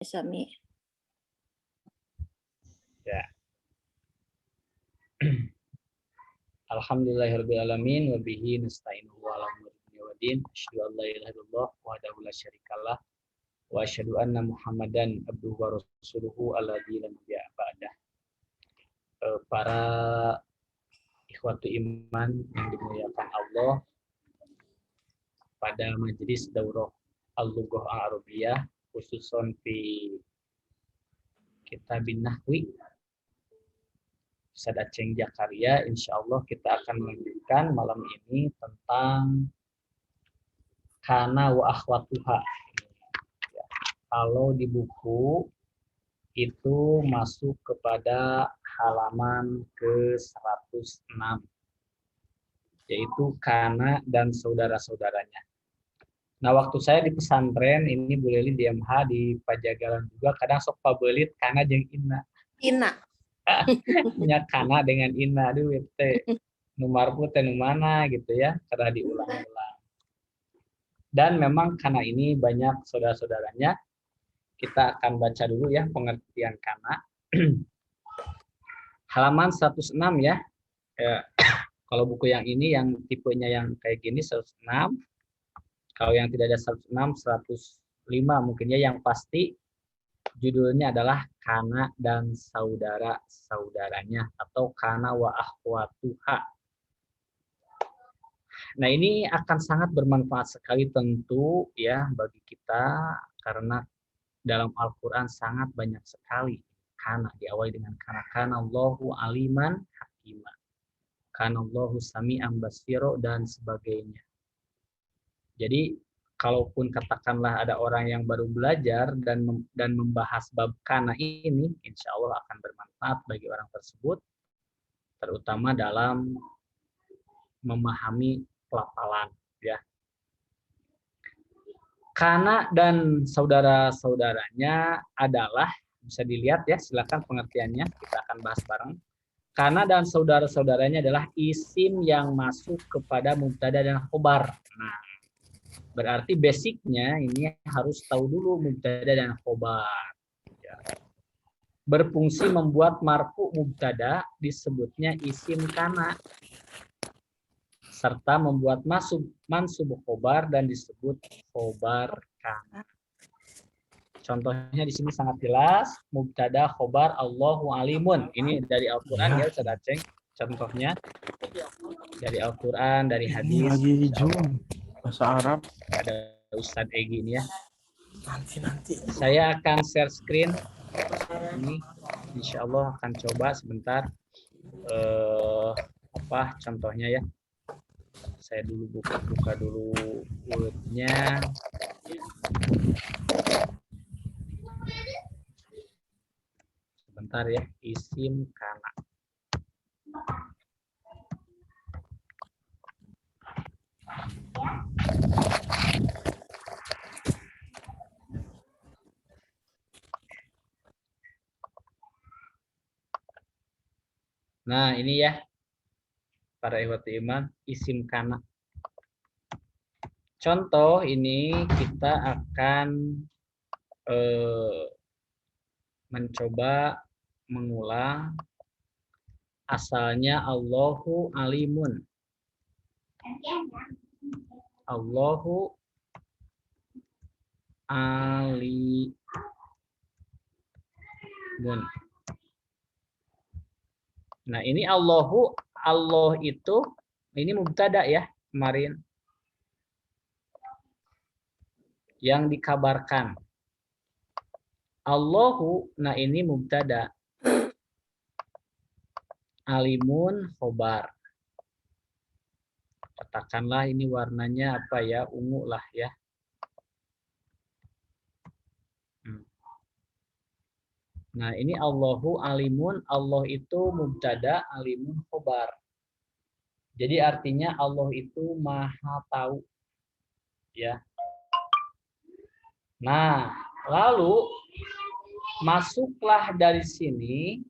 Sami. Ya. Alhamdulillahirabbil alamin wa bihi nasta'inuhu ala umuri waddin. Asyhadu an la ilaha illallah wahdahu la syarikalah wa asyhadu anna Muhammadan abduhu wa rasuluhu alladzi la nabiyya ba'dah. Para ikhwatu iman yang dimuliakan Allah, pada majelis daurah Al-Lughah Al-Arabiyah khususon fi Kitabin Nahwi Ustaz Aceng Jakarya, insya Allah kita akan melanjutkan malam ini tentang kana wa akhwatuha. Kalau di buku itu masuk kepada halaman ke-106, yaitu kana dan saudara-saudaranya. Nah, waktu saya di pesantren ini Bu Leli di MH di Pajagalan juga kadang sok pabelit kana jeung inna. Ina. Nya kana dengan inna duit teh nomor teh nu mana gitu ya, karena diulang-ulang. Dan memang kana ini banyak saudara-saudaranya. Kita akan baca dulu ya pengertian kana. Halaman 106 ya. Kalau buku yang ini yang tipenya yang kayak gini 106. Kalau yang tidak ada 106 105 mungkin ya, yang pasti judulnya adalah kana dan saudara-saudaranya atau kana wa akhwatuha. Nah, ini akan sangat bermanfaat sekali tentu ya bagi kita karena dalam Al-Qur'an sangat banyak sekali kana, diawali dengan kana Allahu aliman hakima. Kana Allahu sami'an basiro dan sebagainya. Jadi kalaupun katakanlah ada orang yang baru belajar dan membahas bab kana ini, insya Allah akan bermanfaat bagi orang tersebut, terutama dalam memahami pelafalan. Ya. Kana dan saudara-saudaranya adalah, bisa dilihat ya, silakan pengertiannya, kita akan bahas bareng. Kana dan saudara-saudaranya adalah isim yang masuk kepada mubtada dan khobar. Nah, berarti basicnya ini harus tahu dulu mubtada dan khobar. Ya. Berfungsi membuat marfu mubtada disebutnya isim kana, serta membuat mansub khobar dan disebut khobar kana. Contohnya di sini sangat jelas, mubtada khobar Allahu alimun. Ini dari Al-Qur'an ya Ustaz Aceng. Contohnya dari Al-Qur'an, dari hadis. Ini lagi Zoom bahasa Arab. Ada Ustadz Egi ini ya. Nanti. Saya akan share screen. Ini insya Allah akan coba sebentar contohnya ya. Saya dulu buka dulu Word-nya. Sebentar ya, isim kana. Nah, ini ya, para ikhwati iman, isim kana. Contoh ini kita akan mencoba mengulang asalnya Allahu alimun. Allahu alimun. Nah, ini Allahu, Allah itu, ini mubtada ya, kemarin. Yang dikabarkan. Allahu, nah ini mubtada. Alimun khobar. Katakanlah ini warnanya apa ya, ungu lah ya. Nah, ini Allahu alimun, Allah itu mubtada, alimun khobar. Jadi artinya Allah itu maha tahu. Ya. Nah, lalu masuklah dari sini.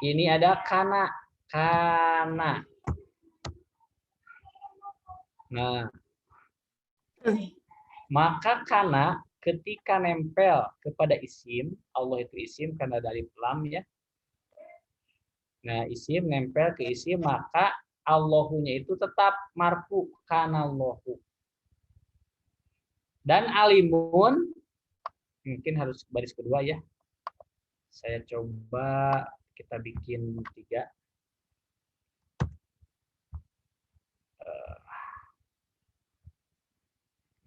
Ini ada kana. Kana. Nah, maka kana ketika nempel kepada isim, Allah itu isim karena dari lam ya. Nah, isim nempel ke isim, maka Allahunya itu tetap marfu kana Allahu. Dan alimun mungkin harus baris kedua ya. Saya coba kita bikin 3.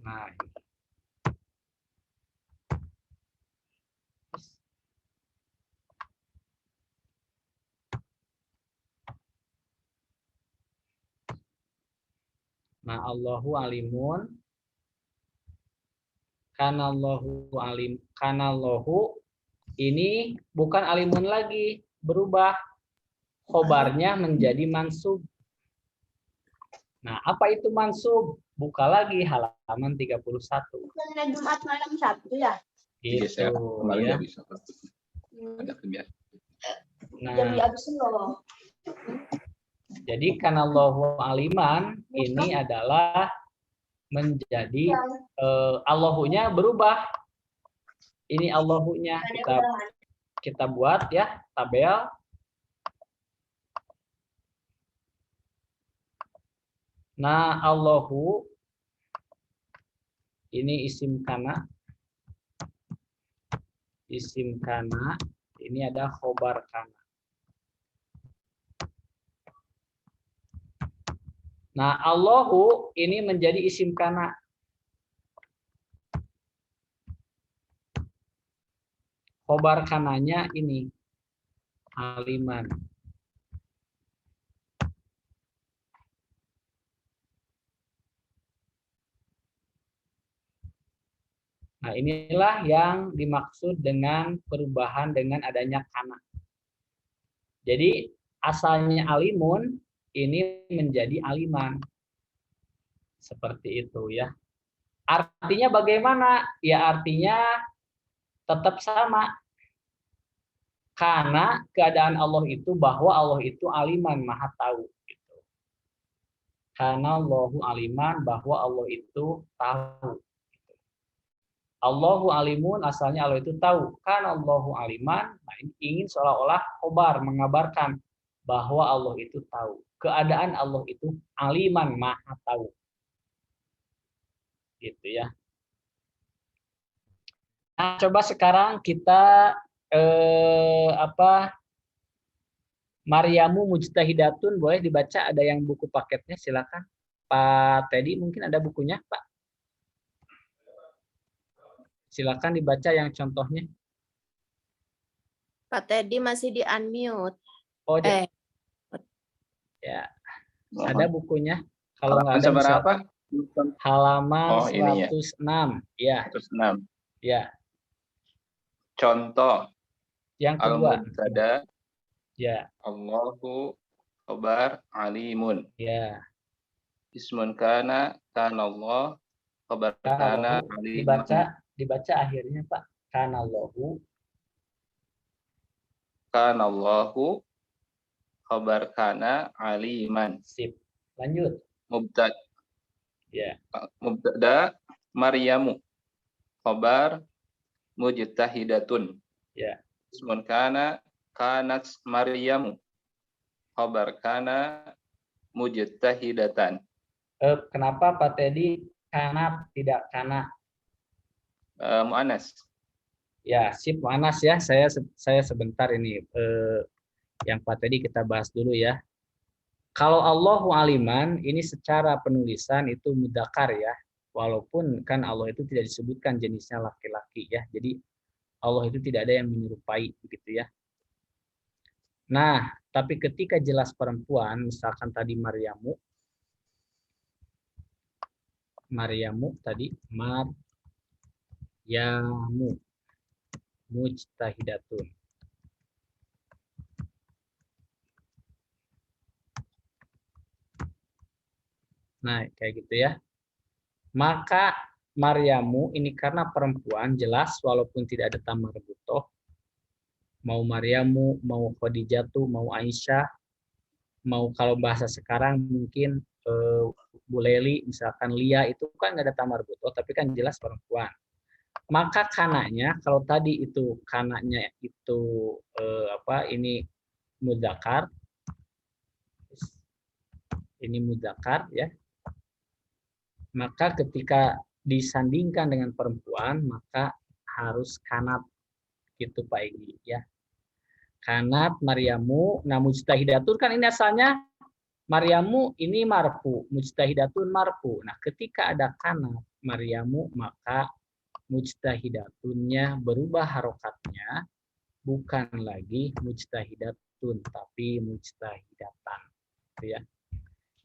Nah, ini. Nah, Allahu alimun. Kanallahu alim. Kanallahu ini bukan alimun lagi, berubah. Khobarnya menjadi mansub. Nah, apa itu mansub? Buka lagi halaman 31. Jumat malam Sabtu ya? Gitu, saya kemarin ya. nggak bisa. Ada kegiatan. Jam Nah, abisin loh. jadi kanallahu aliman ini adalah menjadi Allahunya berubah. Ini Allahunya kita buat ya tabel. Nah, Allahu ini isim kana. Isim kana ini ada khobar kana. Nah, Allahu ini menjadi isim kana. Khobar kananya ini aliman. Nah, inilah yang dimaksud dengan perubahan dengan adanya kana. Jadi, asalnya alimun ini menjadi aliman. Seperti itu ya. Artinya bagaimana? Ya artinya tetap sama. Karena keadaan Allah itu bahwa Allah itu aliman, maha tahu. Gitu. Karena Allahu aliman bahwa Allah itu tahu. Allahu alimun asalnya Allah itu tahu. Karena Allahu aliman, nah ini ingin seolah-olah khobar mengabarkan bahwa Allah itu tahu. Keadaan Allah itu aliman, maha tahu. Gitu ya. Nah, coba sekarang kita Maryamu Mujtahidatun boleh dibaca, ada yang buku paketnya silakan. Pak Teddy mungkin ada bukunya, Pak. Silakan dibaca yang contohnya. Pak Teddy masih di unmute. Oh, ya. Ada bukunya. Kalau nggak ada Halaman bisa berapa? halaman Oh, ini ya. 106. Ya. 106. Ya. Contoh Yang kedua. al-mubtada Ya. Allahu khabar alimun. Ya. Ismun kana Allah khabar kana alimun. Dibaca akhirnya, Pak. Kanallahu Allahu khabar kana aliman. sip. Lanjut. Mubtada. Ya. Mubtada Maryamu khabar mujtahidatun. Ya. Ismun kana kanat Maryamu khabar kana mujtahidatan. Kenapa Pak Teddy kanat tidak kana? Mu'annas. Ya, sip Mu'annas ya. Saya sebentar ini yang Pak Teddy kita bahas dulu ya. Kalau Allahu aliman ini secara penulisan itu mudzakkar ya. Walaupun kan Allah itu tidak disebutkan jenisnya laki-laki ya. Jadi Allah itu tidak ada yang menyerupai begitu ya. Nah, tapi ketika jelas perempuan, misalkan tadi Maryamu tadi Maryamu mujtahidatun. Nah, kayak gitu ya. Maka Maryamu ini karena perempuan jelas walaupun tidak ada tamar butoh. Mau Maryamu, mau Khadijatu, mau Aisyah, mau kalau bahasa sekarang mungkin Bu Leli, misalkan Lia itu kan nggak ada tamar butoh, tapi kan jelas perempuan. Maka kananya kalau tadi itu kananya itu ini mudzakkar, ini mudzakkar ya, maka ketika disandingkan dengan perempuan maka harus kanat gitu Pak Egi ya. Kanat Maryamu, nah mujtahidatun kan ini asalnya Maryamu ini marfu, mujtahidatun marfu. Nah, ketika ada kanat Maryamu maka mujtahidatunnya berubah harokatnya, bukan lagi mujtahidatun tapi mujtahidatan. Ya.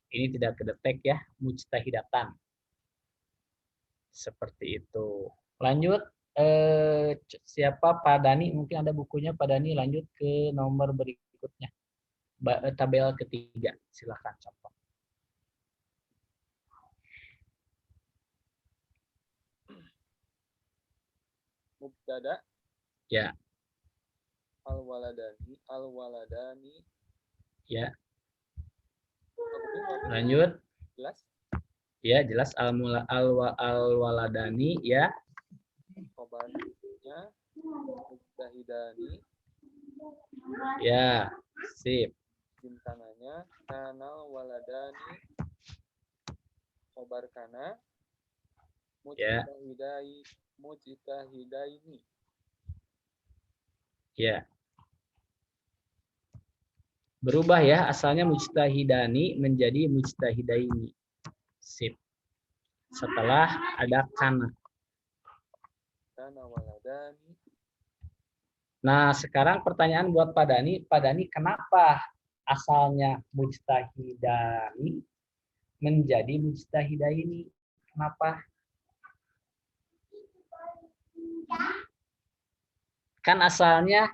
Ini tidak kedetek ya, mujtahidatan. Seperti itu. Lanjut, siapa Pak Dani? Mungkin ada bukunya Pak Dani. Lanjut ke nomor berikutnya. Tabel ketiga. Silakan contoh. Mubtada Ya. Al-waladani. Ya. Lanjut. Jelas? Ya, jelas al-waladani ya. Khobarnya mujtahidani. Ya, sip. Bimtananya kanal waladani. Khobar kana Ya. mujtahidaini. Ya. Berubah ya, asalnya mujtahidani menjadi mujtahidaini. Sip. Setelah ada kana. Kana waladani. Nah, sekarang pertanyaan buat Pak Dani. Pak Dani, kenapa asalnya mujtahidani menjadi mujtahidaini? Kenapa? Kan asalnya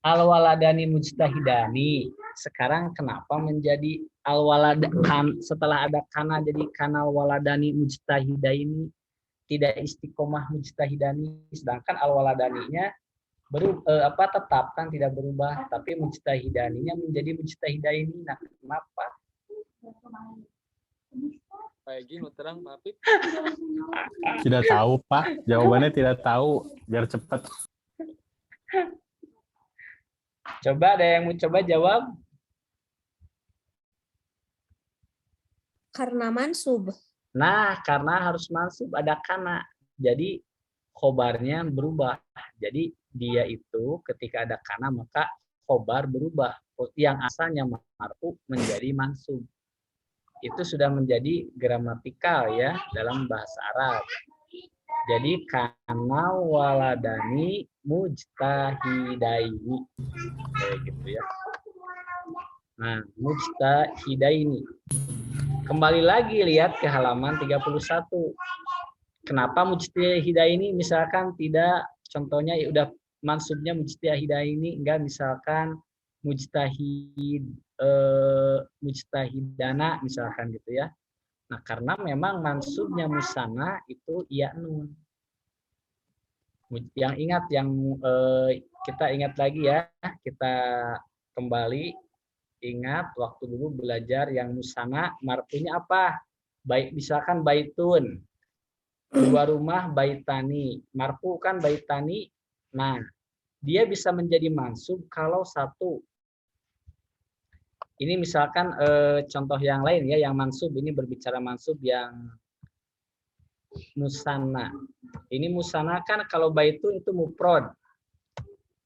al-waladani mujtahidani. Sekarang kenapa menjadi al-waladan setelah ada kana jadi kanal waladani mujtahidaini, tidak istiqomah mujtahidani, sedangkan al-waladaninya tetap kan tidak berubah, tapi mujtahidaninya menjadi mujtahidaini. Nah, kenapa? Pak Egi mau terang Pak Apip? Tidak tahu, Pak. Jawabannya tidak tahu. Biar cepat. Coba ada yang mau coba jawab? Karena mansub. Nah, karena harus mansub ada kana. Jadi khobarnya berubah. Jadi dia itu ketika ada kana maka khobar berubah. Yang asalnya marfu menjadi mansub. Itu sudah menjadi gramatikal ya dalam bahasa Arab. Jadi kana waladani mujtahidaini. Kayak gitu ya. Nah, mujtahidaini. Kembali lagi lihat ke halaman 31. Kenapa mujtahidaini misalkan tidak, contohnya ya udah mansubnya mujtahidaini, enggak misalkan mujtahidana misalkan gitu ya. Nah, karena memang mansubnya musanna itu ya nun. Yang ingat kita ingat lagi ya, kita kembali ingat waktu dulu belajar yang musanna marfunya apa? Baik misalkan baitun. Dua rumah baitani. Marfu kan baitani. Nah, dia bisa menjadi mansub kalau satu. Ini misalkan contoh yang lain ya, yang mansub ini berbicara mansub yang musanna. Ini musanna kan kalau baitun itu mufrad.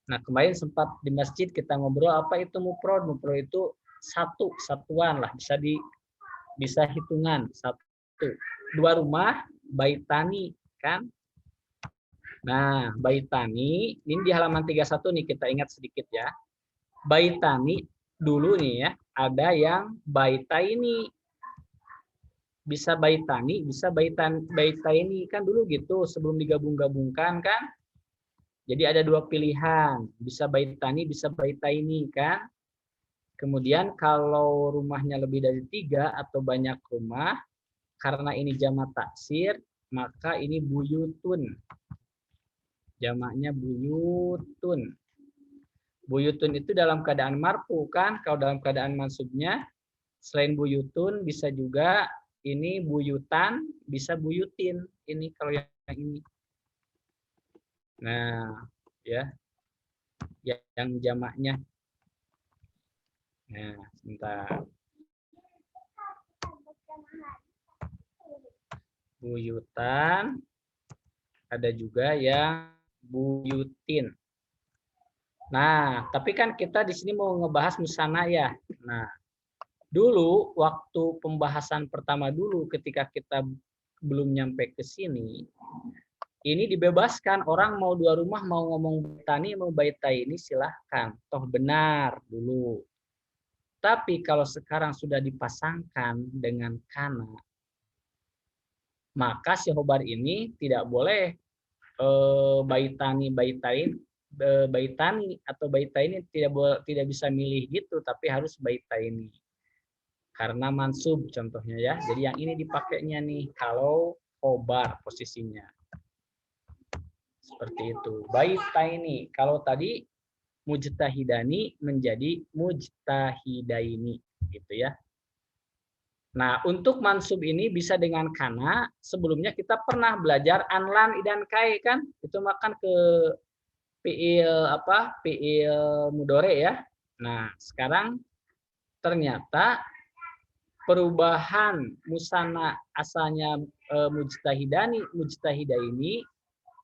Nah, kemarin sempat di masjid kita ngobrol apa itu mufrad. Mufrad itu satuan lah, bisa hitungan satu. Dua rumah baitani kan. Nah, baitani ini di halaman 31 nih kita ingat sedikit ya. Baitani dulu nih ya, ada yang baitaini. Bisa baitani, bisa baitaini kan dulu gitu sebelum digabung-gabungkan kan. Jadi ada dua pilihan, bisa baitani, bisa baitaini kan. Kemudian kalau rumahnya lebih dari 3 atau banyak rumah, karena ini jamak taksir, maka ini buyutun. Jamaknya buyutun. Buyutun itu dalam keadaan marfu kan, kalau dalam keadaan mansubnya selain buyutun bisa juga ini buyutan, bisa buyutin. Ini kalau yang ini. Nah, ya, yang jamaknya. Nah, sebentar. Buyutan. Ada juga yang buyutin. Nah, tapi kan kita di sini mau ngebahas musana ya. Nah, dulu waktu pembahasan pertama dulu ketika kita belum nyampe ke sini, ini dibebaskan orang mau dua rumah mau ngomong baitani mau baitaini silahkan, toh benar dulu. Tapi kalau sekarang sudah dipasangkan dengan kana, maka si khobar ini tidak boleh baitani atau baitaini tidak bisa milih gitu, tapi harus baitaini karena mansub contohnya ya. Jadi yang ini dipakainya nih kalau khobar posisinya seperti itu. Baitaini kalau tadi mujtahidani menjadi mujtahidaini gitu ya. Nah, untuk mansub ini bisa dengan kana. Sebelumnya kita pernah belajar anlan idan kai kan? Itu makan ke fiil apa? Fiil mudore ya. Nah, sekarang ternyata perubahan musana asalnya mujtahidani, mujtahidaini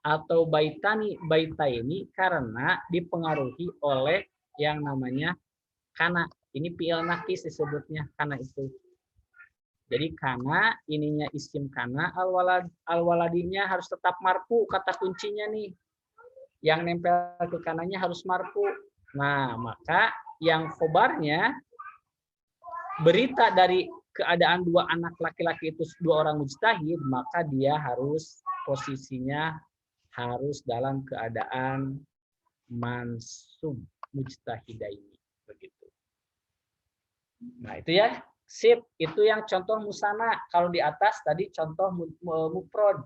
atau baitani, baitaini karena dipengaruhi oleh yang namanya kana. Ini fiil nakis disebutnya kana itu. Jadi kana ininya isim kana, al-waladinya harus tetap marfu, kata kuncinya nih. Yang nempel ke kanannya harus marfu. Nah, maka yang khobarnya berita dari keadaan dua anak laki-laki itu dua orang mujtahid, maka dia harus posisinya harus dalam keadaan mansub mujtahidaini begitu. Nah, itu ya. Sip, itu yang contoh musana. Kalau di atas tadi contoh mufrad.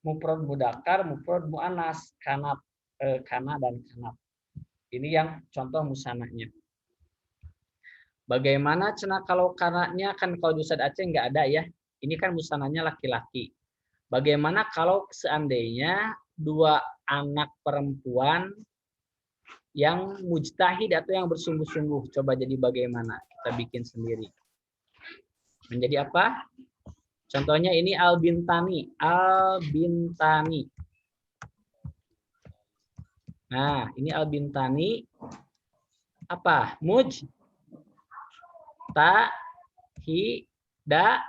Mufrad mudakar, mufrad muannas, kana dan kanat. Ini yang contoh musananya. Bagaimana cina kalau kanatnya kan kalau di Ustaz Aceh nggak ada ya. Ini kan musananya laki-laki. Bagaimana kalau seandainya dua anak perempuan yang mujtahid atau yang bersungguh-sungguh, coba jadi bagaimana? Kita bikin sendiri. Menjadi apa? Contohnya ini al-bintani. Al-bintani. Nah, ini al-bintani. Apa? Muj. Ta. Hi. Da.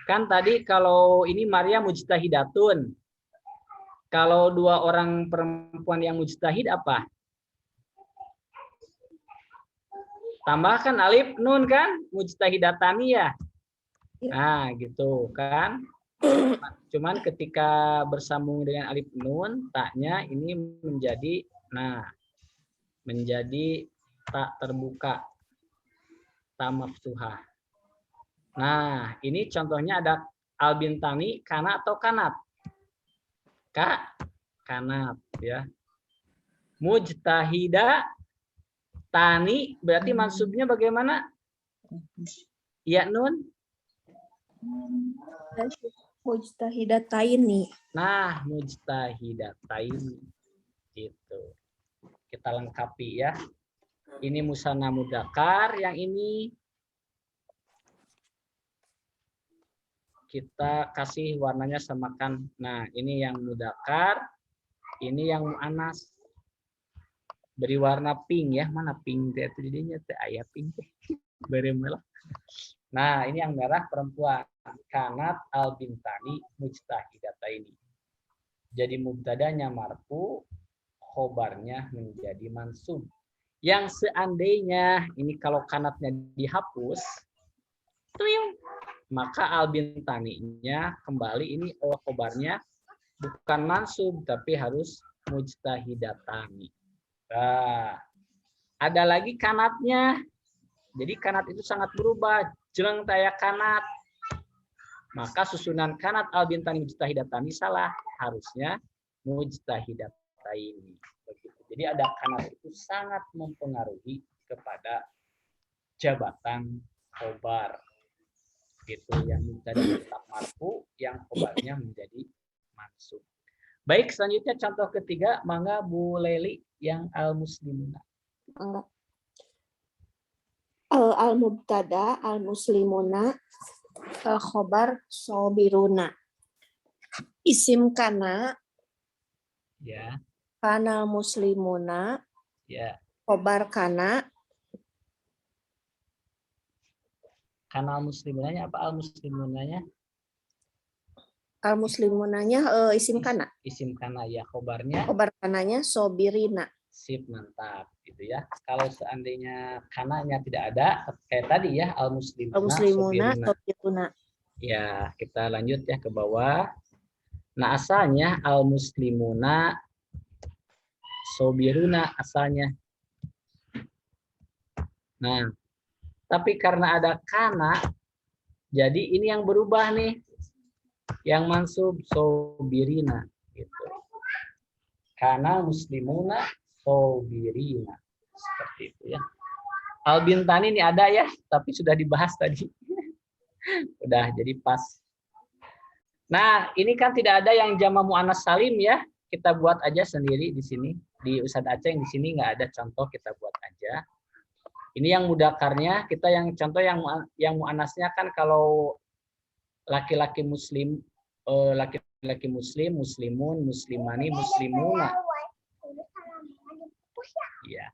Kan tadi kalau ini Maria mujtahidatun. Kalau dua orang perempuan yang mujtahid apa? Tambahkan alif nun kan, mujtahidatani ya. Nah, gitu kan. Cuman ketika bersambung dengan alif nun, taknya ini menjadi menjadi tak terbuka, tak maftuhah. Nah, ini contohnya ada al-bintani, kana atau kanat? Kanat ya. Mujtahida tani berarti maksudnya bagaimana? Ya nun? Mujtahidataini. Nah, mujtahidataini. Gitu. Kita lengkapi ya. Ini musana mudakar, yang ini kita kasih warnanya samakan. Nah, ini yang mudakar, ini yang muannas. Beri warna pink ya, mana pink itu jadinya teh ayah pink teh. Beri merah. Nah, ini yang merah perempuan. Kanat al-bintani mujtahidataini. Jadi mubtadanya marfu, khobarnya menjadi mansub. Yang seandainya ini kalau kanatnya dihapus, maka al-bintaninya kembali ini khobarnya bukan mansub tapi harus mujtahidatani. Nah, ada lagi kanatnya. Jadi kanat itu sangat berubah. Jeleng taya kanat. Maka susunan kanat al-bintani mujtahidatani salah. Harusnya mujtahidataini. Jadi ada kanat itu sangat mempengaruhi kepada jabatan khobar. Gitu, yang mubtada tetap marfu, yang khobarnya menjadi Baik, selanjutnya contoh ketiga, mangga Bu Leli yang al-muslimuna. Enggak. Al-mubtada al-muslimuna khobar sobiruna. Isim kana Ya, kana muslimuna ya. khobar kana Kanal muslimunanya apa al-muslimunanya? al-muslimunanya isim kana. Isim kana ya, khobarnya Khobar kananya sobirina. sip, mantap gitu ya. Kalau seandainya kananya tidak ada kayak tadi ya, al-muslimuna Al-muslimuna sobiruna. sobiruna. Ya, kita lanjut ya ke bawah. Nah, asalnya al-muslimuna sobiruna asalnya. Nah, tapi karena ada kana, jadi ini yang berubah nih. Yang mansub sobirina gitu. Kana muslimuna sobirina. Seperti itu ya. Al-Bintani ini ada ya, tapi sudah dibahas tadi. Udah, jadi pas. Nah, ini kan tidak ada yang jama muannas salim ya. Kita buat aja sendiri di sini. Di Ustadz Aceh di sini nggak ada contoh, kita buat aja. Ini yang mudakarnya, kita yang contoh yang muannasnya kan kalau laki-laki muslim, laki-laki muslim, muslimun, muslimani, muslimuna. Ya.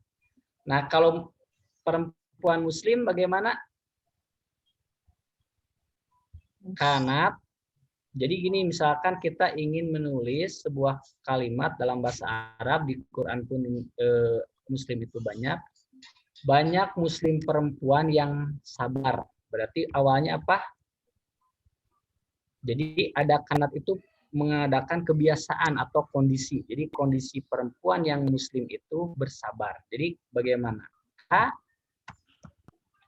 Nah, kalau perempuan muslim bagaimana? Kanat. Jadi gini, misalkan kita ingin menulis sebuah kalimat dalam bahasa Arab, di Quran pun muslim itu banyak. Banyak muslim perempuan yang sabar. Berarti awalnya apa? Jadi ada kanat itu mengadakan kebiasaan atau kondisi. Jadi kondisi perempuan yang muslim itu bersabar. Jadi bagaimana?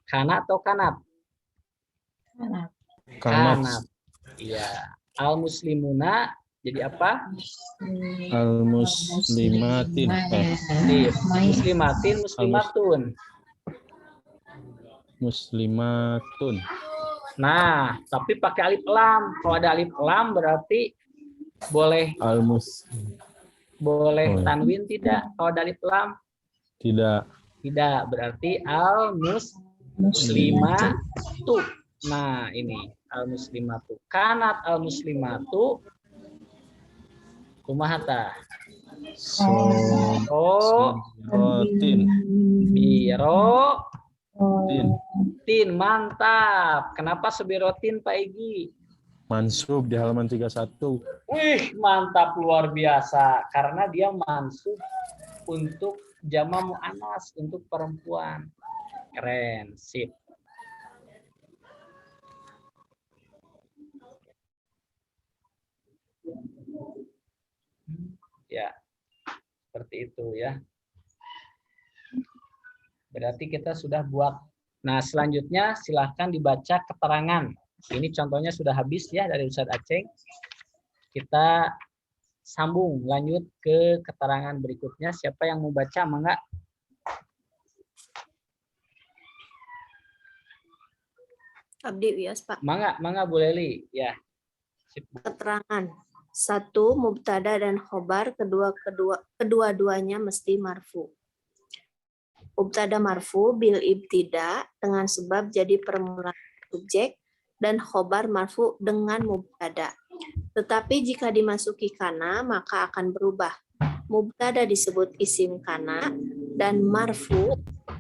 Kanat atau kanat? Kanat. Iya. Al-muslimuna jadi apa? Al-muslimatin. Muslimatin, muslimatun. Muslimatun. Nah, tapi pakai alif lam. Kalau ada alif lam berarti boleh Boleh. tanwin tidak? Kalau ada alif lam? Tidak. Tidak, berarti al-muslimatu. Nah, ini al-muslimatu. Kanat al-muslimatu kumahata. Sobirotin. Biro Tin. tin, mantap. Kenapa sebirotin Pak Egi? Mansub di halaman 31. Wih, mantap luar biasa. Karena dia mansub untuk jama muannas, untuk perempuan. Keren, sip. Ya, seperti itu ya. Berarti kita sudah buat. Nah, selanjutnya silahkan dibaca keterangan. Ini contohnya sudah habis ya dari Ustadz Aceh. Kita sambung lanjut ke keterangan berikutnya. Siapa yang mau baca, mangga? Abdi Wias, Pak. Mangga Bu Leli. Ya. Sip. Keterangan. 1. Mubtada dan khobar kedua-duanya mesti marfu. Mubtada marfu bil ibtida dengan sebab jadi permulaan subjek dan khobar marfu dengan mubtada. Tetapi jika dimasuki kana maka akan berubah. Mubtada disebut isim kana dan marfu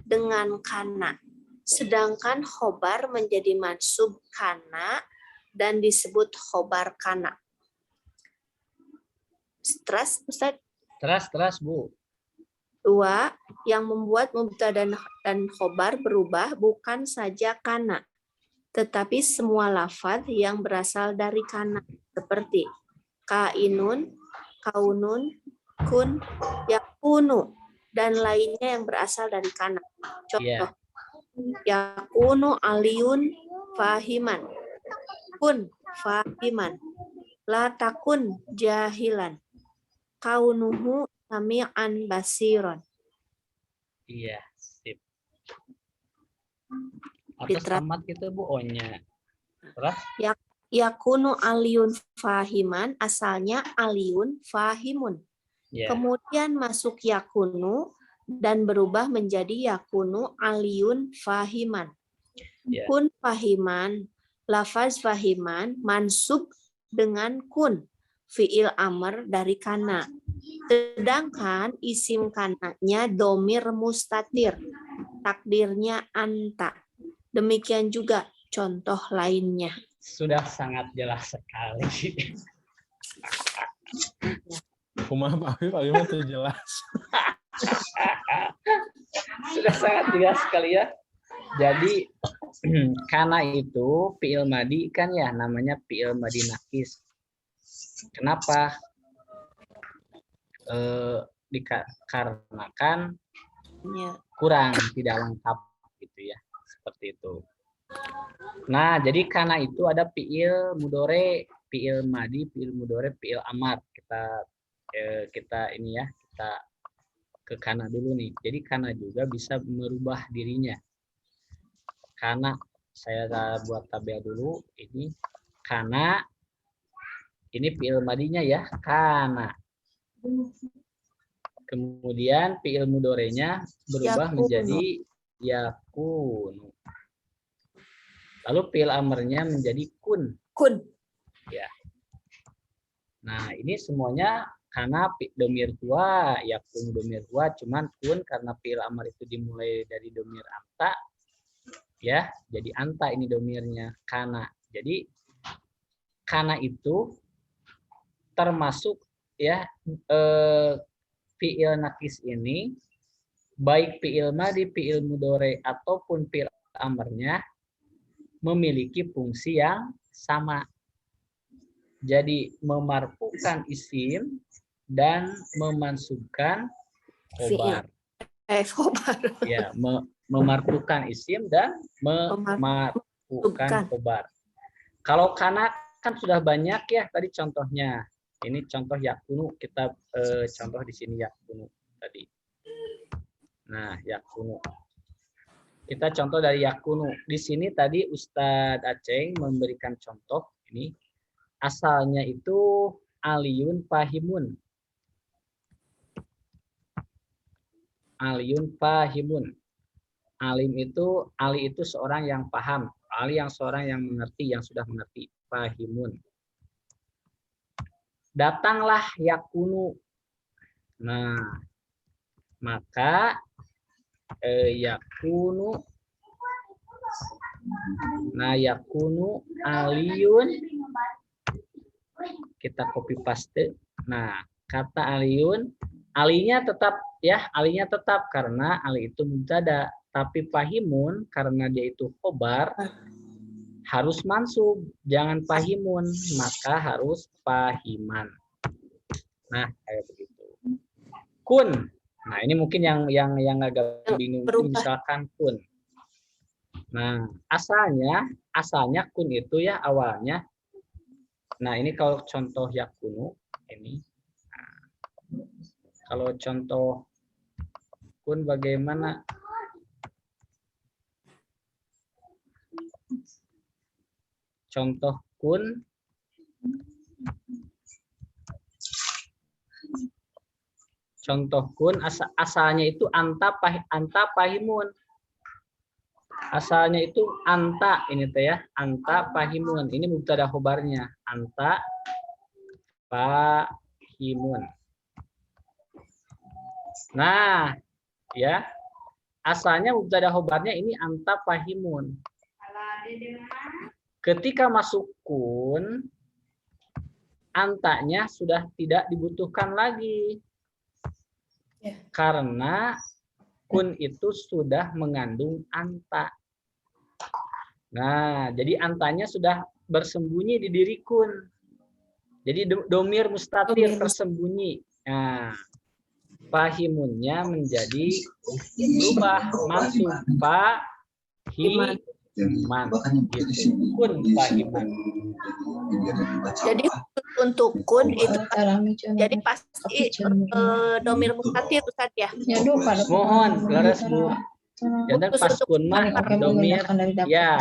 dengan kana. Sedangkan khobar menjadi mansub kana dan disebut khobar kana. Terus, Ustaz? Teras, Bu. 2. Yang membuat mubtada dan khobar berubah bukan saja kana, tetapi semua lafaz yang berasal dari kana, seperti kainun, kaunun, kun, yakunu, dan lainnya yang berasal dari kana. Contoh, yakunu aliyun fahiman, kun fahiman, la takun jahilan, kaunuhu sami'an basiron. Iya, sip. Atas tamat gitu Bu, O-nya. Terus? Yakunu aliyun fahiman, asalnya aliyun fahimun. Ya. Kemudian masuk yakunu dan berubah menjadi yakunu aliyun fahiman. Ya. Kun fahiman, lafaz fahiman mansub dengan kun, fiil amr dari kana. Sedangkan isim kananya domir mustatir, takdirnya anta. Demikian juga contoh lainnya. Sudah sangat jelas sekali. Kumaha Pak Habib, Pak Habib tuh jelas. Sudah sangat jelas sekali ya. Jadi kana itu fi'il madi kan ya, namanya fi'il madi nakis. Kenapa? Dikarenakan Ya. kurang, tidak lengkap gitu ya, seperti itu. Nah, jadi kana itu ada fi'il mudore, fi'il madi, fi'il mudore, fi'il amar. Kita ini ya, kita ke kana dulu nih. Jadi kana juga bisa merubah dirinya. Kana, saya buat tabel dulu. Ini kana, ini fi'il madinya ya, kana. Kemudian fi'il mudorenya berubah Yakunu. menjadi yakunu. Lalu fi'il amarnya menjadi kun. Kun. Ya. Nah, ini semuanya karena domir tua, yakun domir tua, cuman kun karena fi'il amar itu dimulai dari domir anta, ya, jadi anta ini domirnya kana. Jadi kana itu termasuk ya fi'il nakis ini, baik fi'il madi, fi'il mudore ataupun fi'il amarnya memiliki fungsi yang sama. Jadi memarfukan isim dan memansubkan khobar. Khobar. Ya, memarfukan isim dan memarfukan khobar. Kalau kana kan sudah banyak ya tadi contohnya. Ini contoh yakunu, kita contoh di sini yakunu tadi. Nah, yakunu. Kita contoh dari yakunu. Di sini tadi Ustadz Aceng memberikan contoh ini. Asalnya itu aliyun fahimun. Aliyun fahimun. Ali itu seorang yang paham. Ali yang seorang yang mengerti, yang sudah mengerti. Fahimun. Datanglah yakunu. Nah, maka yakunu. Nah, yakunu aliyun. Kita copy paste. Nah, kata aliyun, alinya tetap ya, alinya tetap karena ali itu mubtada, tapi fahimun karena dia itu khobar harus mansub, jangan fahimun, maka harus fahiman. Nah, kayak begitu. Kun. Nah, ini mungkin yang agak bingung, misalkan kun. Nah, asalnya kun itu ya awalnya. Nah, ini kalau contoh yakunu ini. Nah, kalau contoh kun bagaimana? Contoh kun asalnya itu anta pahimun. Asalnya itu anta ini teh ya, anta pahimun. Ini mubtada khobarnya, anta pahimun. Nah, ya. Asalnya mubtada khobarnya ini anta pahimun. Ketika masuk kun, antanya sudah tidak dibutuhkan lagi. Karena kun itu sudah mengandung anta. Nah, jadi antanya sudah bersembunyi di diri kun. Jadi domir mustatir tersembunyi. Nah, fahimunnya menjadi berubah masuk fahiman. Gitu. Kun fahiman. Jadi untuk kun itu jadi pasti domir mustatir Ustaz ya. Mohon leres Bu. Jadi pas kun mah domir ya.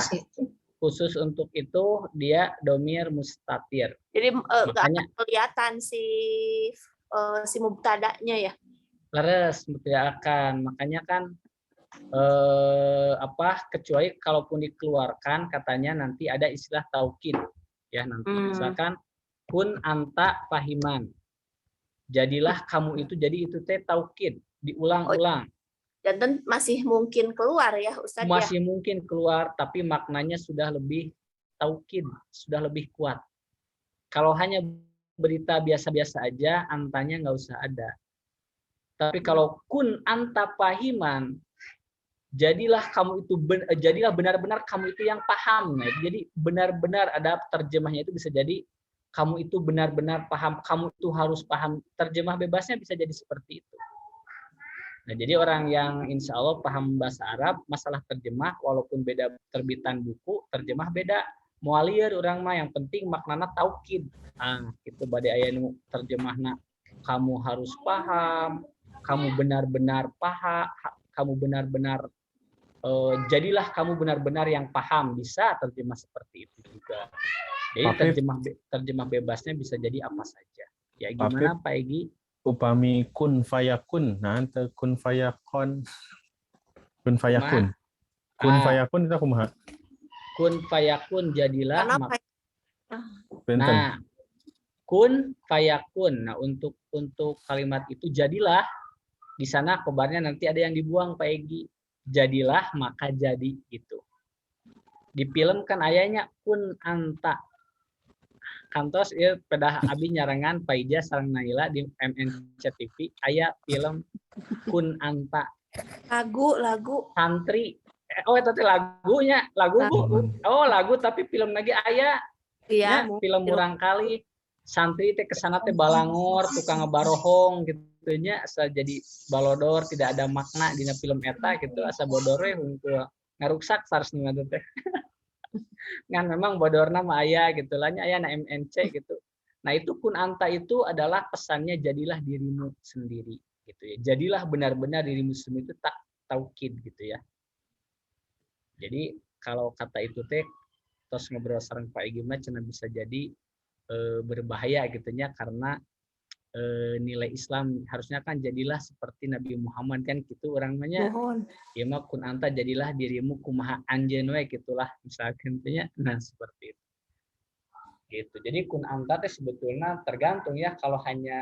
khusus untuk itu dia domir mustatir. Jadi nggak Makanya- akan kelihatan si mubtada'nya ya. Leres tidak akan. Makanya kan kecuali kalaupun dikeluarkan katanya nanti ada istilah taukid ya nanti. Misalkan kun anta fahiman. Jadilah kamu itu, jadi itu teh taukid, diulang-ulang. Dan masih mungkin keluar ya Ustaz ya. Masih mungkin keluar, tapi maknanya sudah lebih taukid, sudah lebih kuat. Kalau hanya berita biasa-biasa aja, antanya nggak usah ada. Tapi kalau kun anta fahiman, jadilah kamu itu jadilah benar-benar kamu itu yang paham. Nah, jadi benar-benar ada terjemahnya itu bisa jadi kamu itu benar-benar paham, kamu itu harus paham. Terjemah bebasnya bisa jadi seperti itu. Nah, jadi orang yang insya Allah paham bahasa Arab, masalah terjemah, walaupun beda terbitan buku, terjemah beda. Mualir orang mah yang penting maknana taukid. Itu badai aya nu terjemahna kamu harus paham, kamu benar-benar paham, kamu benar-benar jadilah kamu benar-benar yang paham, bisa terjemah seperti itu juga. Jadi terjemah bebasnya bisa jadi apa saja. Ya gimana Pak Egi? Upami kun fayakun, nah ante kun fayakun, kun fayakun, kun fayakun itu kumaha? Kun fayakun jadilah. Nah, kun fayakun. Nah untuk kalimat itu jadilah, di sana kobarnya nanti ada yang dibuang Pak Egi. Jadilah maka jadi gitu. Di film kan ayahnya kun anta. Kantos ya pedah abi nyarangan Paija sareng Naila di MNC TV aya film kun anta. Lagu Santri. Itu teh lagunya, lagu Bu. Lagu tapi film lagi aya. Iya, film urang kali. Santri teh kesana teh balangor, tukang ngebarohong gitu nya, asa jadi balodor, tidak ada makna dina film eta gitu, asa bodore hungkul ngaruksak saresna teh. Kan memang bodorna mah aya gitu lah nya aya na MNC gitu. Nah, itu kun anta itu adalah pesannya jadilah dirimu sendiri gitu ya. Jadilah benar-benar dirimu sendiri itu tak taukid gitu ya. Jadi kalau kata itu teh tos ngobrol sareng Pak Egi mah cenah bisa jadi berbahaya gitu nya karena nilai Islam harusnya kan jadilah seperti Nabi Muhammad kan gitu orang namanya. Ya mah kun anta jadilah dirimu kumaha anjeun we gitulah misalkan nya. Nah, seperti itu. Gitu. Jadi kun anta teh sebetulnya tergantung ya, kalau hanya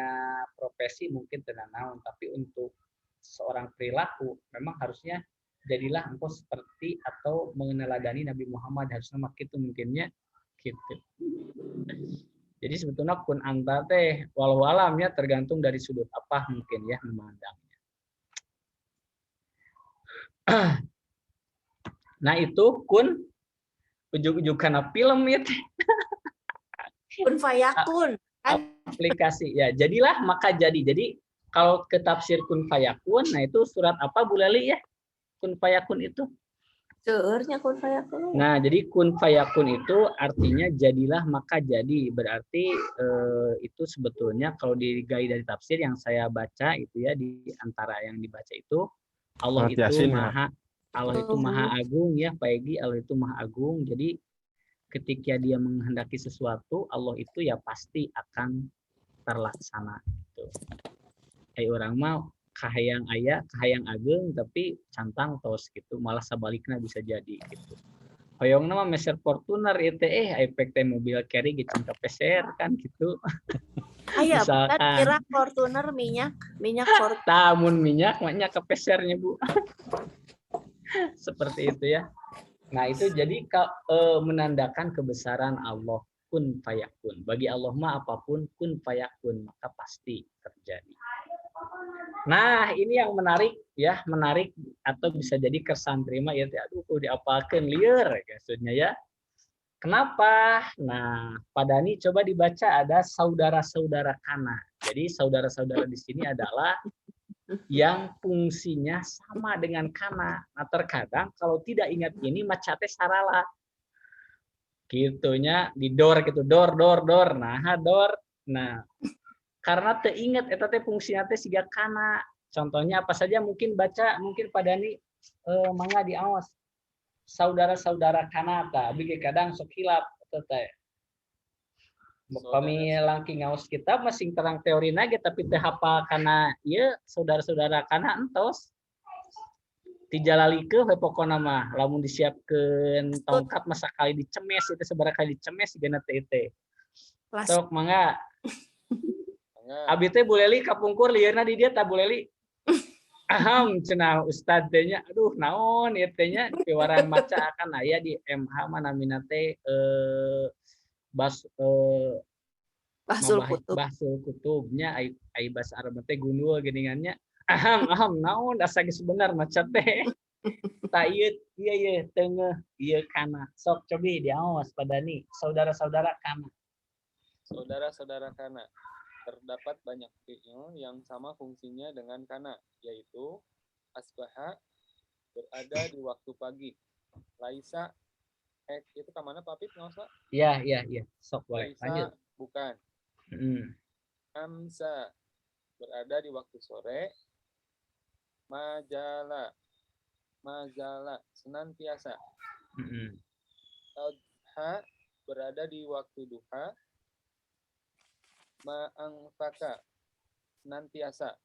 profesi mungkin tenan naon, tapi untuk seorang perilaku memang harusnya jadilah engkau seperti atau meneladani Nabi Muhammad, harusnya mak itu mungkinnya gitu. Jadi sebetulnya kun anta teh walau alamnya tergantung dari sudut apa mungkin ya memandangnya. Nah, itu kun ujug-ujug kana film itu. kun fayakun. Aplikasi ya, jadilah maka jadi. Jadi kalau ke tafsir kun fayakun, nah itu surat apa Bu Leli ya? Kun fayakun itu. Seueurnya kun fayakun. Nah, jadi kun fayakun itu artinya jadilah maka jadi. Berarti itu sebetulnya kalau digali dari tafsir yang saya baca itu ya, di antara yang dibaca itu Allah itu maha agung ya Pak Egi, Allah itu maha agung. Jadi ketika dia menghendaki sesuatu, Allah itu ya pasti akan terlaksana gitu. Kayak orang mau kahayang aya, kahayang ageng, tapi cantang tos gitu, malah sabaliknya bisa jadi gitu. Hoyong nama meser Fortuner itu efek teh mobil carry gitu peser kan gitu. Aya kira Fortuner minyak Fortuner. Tamun minyak maknya kepesernya Bu. Seperti itu ya. Nah, itu jadi menandakan kebesaran Allah, kun fayakun. Bagi Allah mah apapun kun fayakun, maka pasti terjadi. Nah, ini yang menarik ya, menarik atau bisa jadi kesan terima ya, aduh diapalkeun lieur maksudnya ya. Kenapa? Nah, Pak Dani coba dibaca ada saudara-saudara kana. Jadi saudara-saudara di sini adalah yang fungsinya sama dengan kana. Nah, terkadang kalau tidak ingat ini macate sarala. Gitunya di dor gitu, dor. Nah, dor. Nah, karena teingat eta teh fungsina teh siga kana. Contohnya apa saja mungkin baca, mungkin Pak Dani mangga diawas. saudara-saudara kanata bigi kadang sok hilap teh. Kami langking ngaos kitab masing terang teori nage tapi teh hafal kana ieu saudara-saudara kana entos. Tijalalikeun we pokona mah lamun disiapkeun tongkat masa kali dicemes itu sabaraha kali dicemes sigana teh. Sok mangga. Abi teh Buleli kapungkur lieureuna di dia tah Buleli. Aham cenah ustad teh nya aduh naon ieu teh nya piwarang maca akan aya di MH mah namina teh Bahsul Kutubnya ai bahasa Arab teh gundul geuningannya. Aham naon asa geus bener maca teh. Ta ieu teungeuh ieu kana. Sok cobi diaos padani saudara-saudara kana. Saudara-saudara kana. Terdapat banyak fi'il yang sama fungsinya dengan kana, yaitu asbaha berada di waktu pagi. Laisa itu ke mana Pak Pip ngaos Pak? Iya. Sok boleh. Laisa Lanjut. bukan. Amsa berada di waktu sore. Majala senantiasa. Adha berada di waktu duha. Ma'angfaka senantiasa.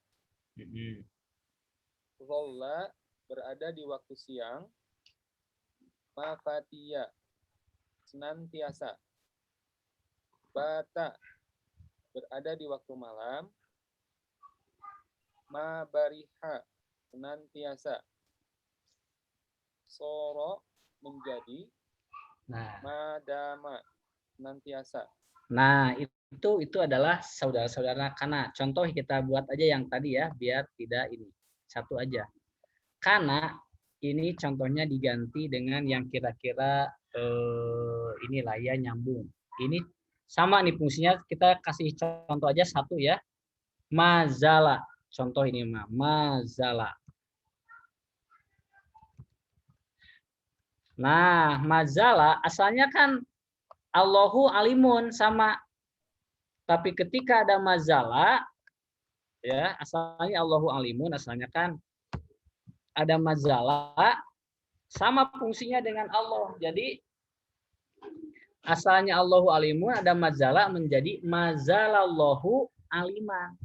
Zolla berada di waktu siang. Mafatiya senantiasa. Bata berada di waktu malam. Mabariha senantiasa. Soro menjadi. Madama senantiasa. Nah, itu adalah saudara-saudara kana. Contoh kita buat aja yang tadi ya, biar tidak ini. Satu aja. Kana ini contohnya diganti dengan yang kira-kira inilah ya nyambung. Ini sama nih fungsinya, kita kasih contoh aja satu ya. Mazala. Contoh ini mah mazala. Nah, mazala asalnya kan Allahu alimun sama, tapi ketika ada mazala ya asalnya Allahu alimun, asalnya kan ada mazala sama fungsinya dengan Allah. Jadi asalnya Allahu alimun, ada mazala menjadi mazalallahu aliman.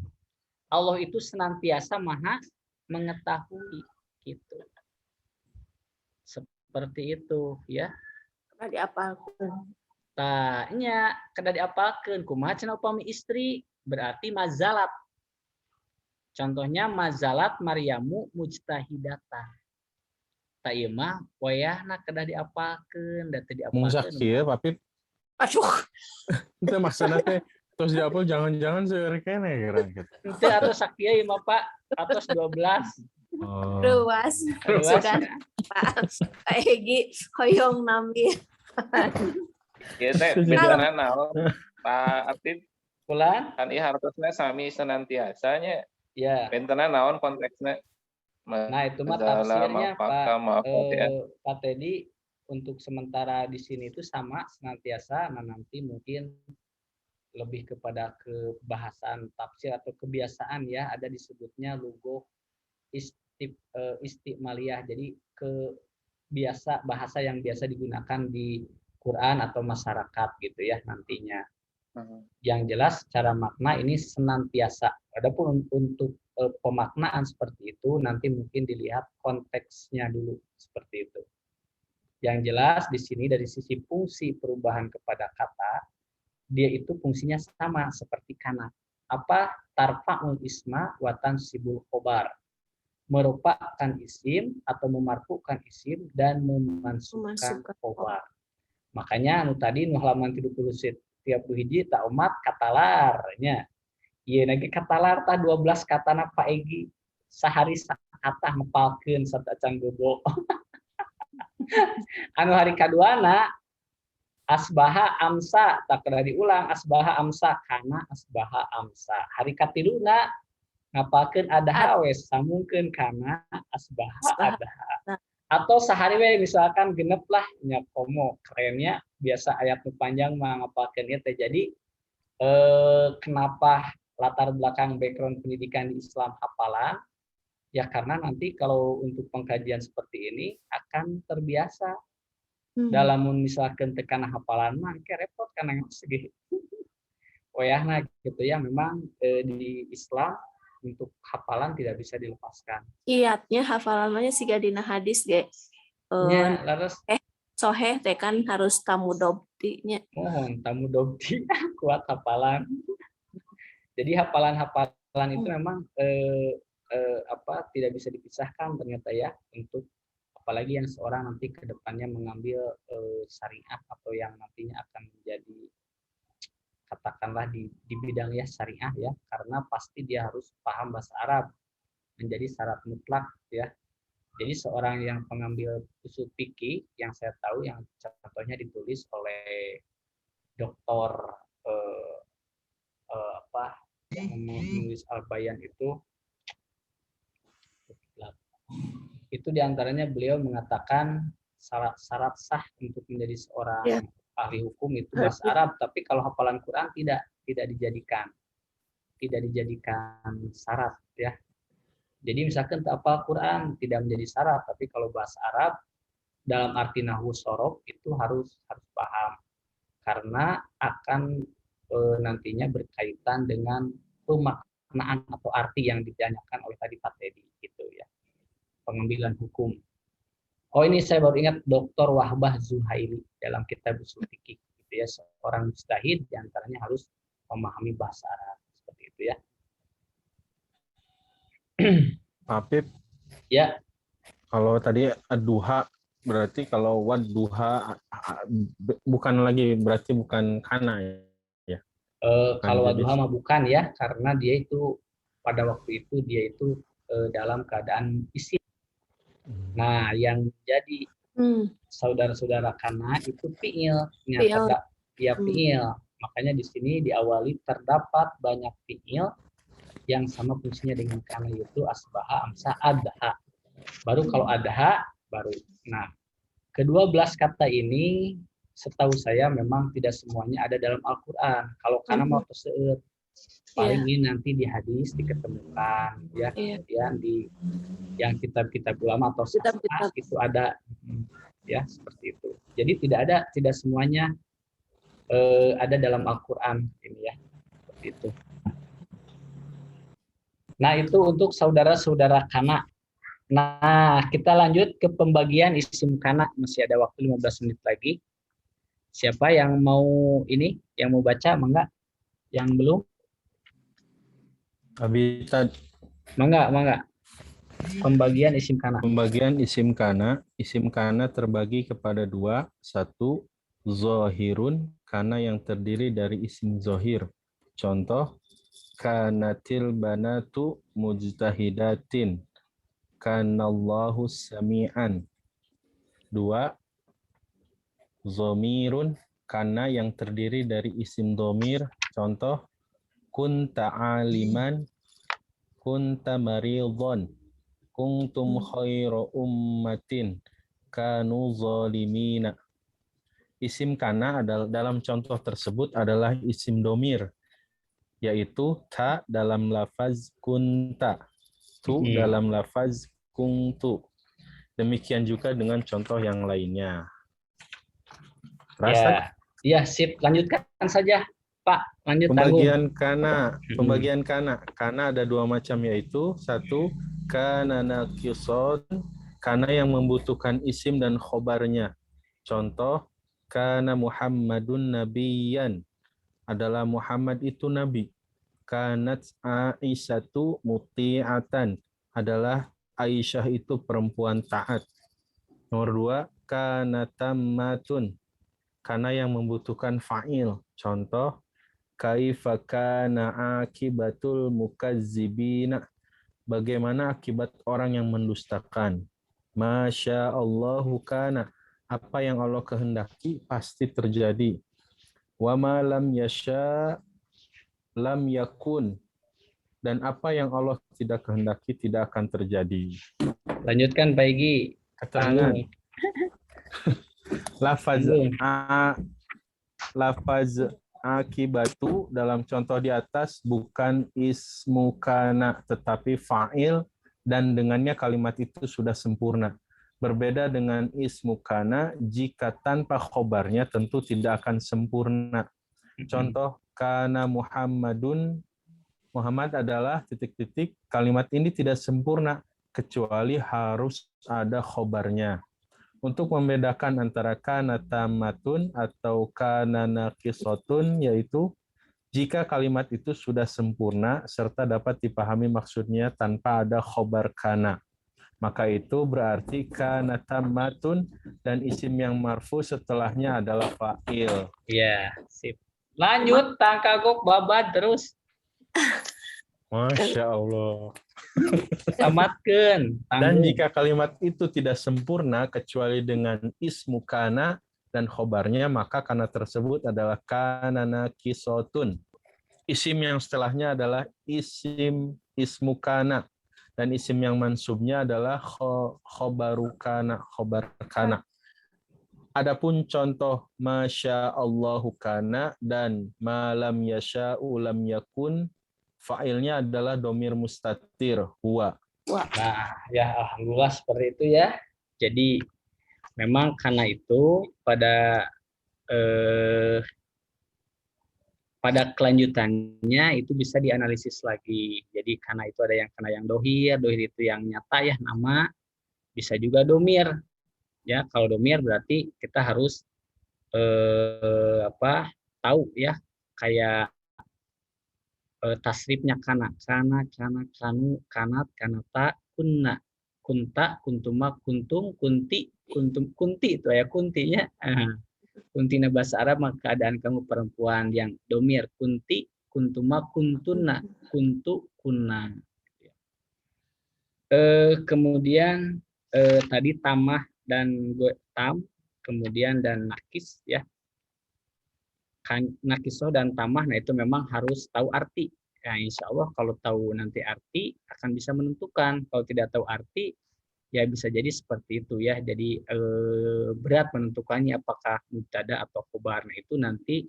Allah itu senantiasa maha mengetahui gitu. Seperti itu ya. Kada diapalkeun. Tanya kada diapalkeun kumaha cenah upami istri berarti mazalat. Contohnya mazalat Maryamu mujtahidatan. Ta ieu mah wayahna kada diapalkeun da teu diapalkeun. Mun sakieu Papip. Aduh. Itu maksudna teh tos diapal jangan-jangan seueur kene kira gitu. Henteu atos sakieu ieu mah Pak, atos 12. Oh. Ruas. Sugan Pak Egi hoyong nambi. Ieu teh bedana naon Pak Apip Kulan? kan ieu hartosna sami senantiasa nya. Ya. Bentena naon konteksnya? Nah, itu mah tafsirnya Pak Teddy untuk sementara di sini itu sama senantiasa, nah nanti mungkin lebih kepada kebahasan tafsir atau kebiasaan ya, ada disebutnya lugoh istimaliyah, jadi kebiasa bahasa yang biasa digunakan di Quran atau masyarakat gitu ya nantinya. Yang jelas secara makna ini senantiasa. Adapun untuk pemaknaan seperti itu nanti mungkin dilihat konteksnya dulu seperti itu. Yang jelas di sini dari sisi fungsi perubahan kepada kata, dia itu fungsinya sama seperti kana. Apa? Tarfa'ul isma wa tansibul khobar. Merupakan isim atau memarfukan isim dan memansukan khobar. Makanya anu tadi nu halaman 30 hiji tak umat katalarnya. Ieu nage katalar tah 12 katana Pak Egi. Sahari sakatah ngepalkeun satacan bobo. Anu hari kaduana asbaha amsa tak kada diulang asbaha amsa kana asbaha amsa. Hari katiluna ngapalkeun adaha we samungkeun kana asbaha adaha. Atau sehari we misalkan genep lah nya komo kerennya biasa ayat nu panjang mah ngapalkeun ieu teh. Jadi kenapa latar belakang background pendidikan di Islam hafalan Ya karena nanti kalau untuk pengkajian seperti ini akan terbiasa dalam misalkan tekan hafalan mah kayak repot karena segi wayahna gitu ya. Memang di Islam untuk hafalan tidak bisa dilepaskan. Kiatnya hafalannya siga dina hadis ge. Ya, laras Soheh teh kan harus tamu dobtinya. mohon tamu dobti kuat hafalan. Jadi hafalan-hafalan itu memang tidak bisa dipisahkan ternyata ya, untuk apalagi yang seorang nanti ke depannya mengambil syariah atau yang nantinya akan menjadi katakanlah di bidang ya syariah ya, karena pasti dia harus paham bahasa Arab menjadi syarat mutlak ya. Jadi seorang yang pengambil usul fikih yang saya tahu yang contohnya ditulis oleh Dr. Yang menulis Al-Bayan itu diantaranya beliau mengatakan syarat sah untuk menjadi seorang ahli hukum itu bahasa Arab, tapi kalau hafalan Quran tidak dijadikan syarat ya. Jadi misalkan hafal Quran tidak menjadi syarat, tapi kalau bahasa Arab dalam arti nahwu sorof itu harus paham, karena akan nantinya berkaitan dengan pemaknaan atau arti yang ditanyakan oleh tadi Pak Teddy gitu ya, pengambilan hukum. Oh ini saya baru ingat Dr. Wahbah Zuhaili dalam kitab usul fikih gitu ya, seorang mujtahid diantaranya harus memahami bahasa Arab seperti itu ya. Apip, Ya, kalau tadi ad-duha berarti kalau wad-duha bukan lagi, berarti bukan kana ya. Kalau wadduha mah bukan ya, karena dia itu pada waktu itu dia itu dalam keadaan isim. Nah, yang jadi saudara-saudara kana itu fiil, fiil. Makanya di sini diawali terdapat banyak fiil yang sama fungsinya dengan kana, yaitu asbaha, amsa, adha. Baru kalau adha baru. Nah, kedua belas kata ini setahu saya memang tidak semuanya ada dalam Al-Quran. Kalau kana mau tersebut paling ini nanti di hadis diketemukan ya, kemudian di yang kitab-kitab ulama atau sastra itu ada ya, seperti itu. Jadi tidak semuanya ada dalam Al-Quran ini ya, seperti itu. Nah, itu untuk saudara-saudara kana. Nah, kita lanjut ke pembagian isim kana, masih ada waktu 15 menit lagi. Siapa yang mau ini, yang mau baca, mangga? Yang belum? Abita. Mangga. Pembagian isim kana. Pembagian isim kana terbagi kepada dua. Satu, zohirun, kana yang terdiri dari isim zohir. Contoh, kanatil banatu mujtahidatin, kanallahu sami'an. Dua, zomirun, kana yang terdiri dari isim domir. Contoh, kunta aliman, kunta maridhon, kuntum khairu ummatin, kanu zalimina. Isim kana adalah, dalam contoh tersebut adalah isim domir, yaitu ta dalam lafaz kunta, tu dalam lafaz kuntu. Demikian juga dengan contoh yang lainnya. Ya, sip. Lanjutkan saja, Pak. Lanjut. Pembagian kana ada dua macam, yaitu satu, kana naqisun, kana yang membutuhkan isim dan khobarnya. Contoh, kana Muhammadun nabiyyan, adalah Muhammad itu nabi. Kanat Aisyatu muti'atan, adalah Aisyah itu perempuan taat. Nomor dua, kana tammatun, kana yang membutuhkan fa'il. Contoh, kaifa kana akibatul mukazzibina, bagaimana akibat orang yang mendustakan. Masya Allahu kana, apa yang Allah kehendaki pasti terjadi. Wa ma lam yasha lam yakun, dan apa yang Allah tidak kehendaki tidak akan terjadi. Lanjutkan, Pak Igi. Keterangan. Lafaz akibatu dalam contoh di atas bukan ismu kana, tetapi fa'il dan dengannya kalimat itu sudah sempurna. Berbeda dengan ismu kana, jika tanpa khobarnya tentu tidak akan sempurna. Contoh, kana Muhammadun, Muhammad adalah titik-titik, kalimat ini tidak sempurna, kecuali harus ada khobarnya. Untuk membedakan antara kana tamatun atau kana naqisatun, yaitu jika kalimat itu sudah sempurna serta dapat dipahami maksudnya tanpa ada khobar kana, maka itu berarti kana tamatun dan isim yang marfu setelahnya adalah fa'il. Ya, sip. Lanjut, tangkagok babat terus. Masya Allah. Tamatkeun. Dan jika kalimat itu tidak sempurna kecuali dengan ismu kana dan khobarnya, maka kana tersebut adalah kana naqisatun. Isim yang setelahnya adalah ismu kana. Dan isim yang mansubnya adalah khobaru kana, khobar kana. Adapun contoh masya Allahu kana dan malam yasha'u lam yakun, fa'ilnya adalah domir mustatir, huwa. Nah, ya alhamdulillah seperti itu ya. Jadi memang karena itu pada kelanjutannya itu bisa dianalisis lagi. Jadi karena itu ada yang karena yang dohir itu yang nyata ya nama, bisa juga domir. Ya, kalau domir berarti kita harus tahu ya, kayak tasrifnya kana, kanu, kanat, kanata, kunna, kunta, kuntuma, kuntum, kunti, kuntum, kunti itu ya kuntinya. Kuntina bahasa Arab maka keadaan kamu perempuan yang domir, kunti, kuntuma, kuntuna, kuntu, kunna. Kemudian tadi tamah dan tam, kemudian dan nakis ya. Nakisoh dan tamah, nah itu memang harus tahu arti. Nah, insya Allah kalau tahu nanti arti akan bisa menentukan. Kalau tidak tahu arti, ya bisa jadi seperti itu ya. Jadi berat menentukannya apakah mubtada atau khobar. Nah itu nanti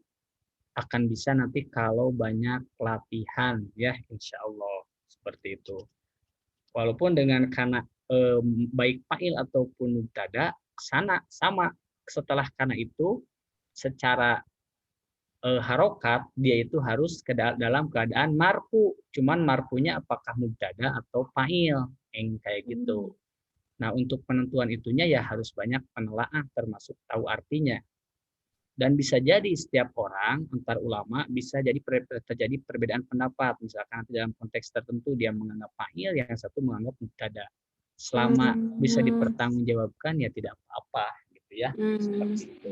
akan bisa nanti kalau banyak latihan ya, insya Allah seperti itu. Walaupun dengan kana baik fa'il ataupun mubtada sama setelah kana itu secara harokat dia itu harus dalam keadaan marfu. Cuman marfunya apakah mubtada atau fa'il, kayak gitu. Nah, untuk penentuan itunya ya harus banyak penelaah termasuk tahu artinya. Dan bisa jadi setiap orang antar ulama bisa jadi terjadi perbedaan pendapat. Misalkan dalam konteks tertentu dia menganggap fa'il, yang satu menganggap mubtada. Selama bisa dipertanggungjawabkan ya tidak apa-apa gitu ya. Seperti itu.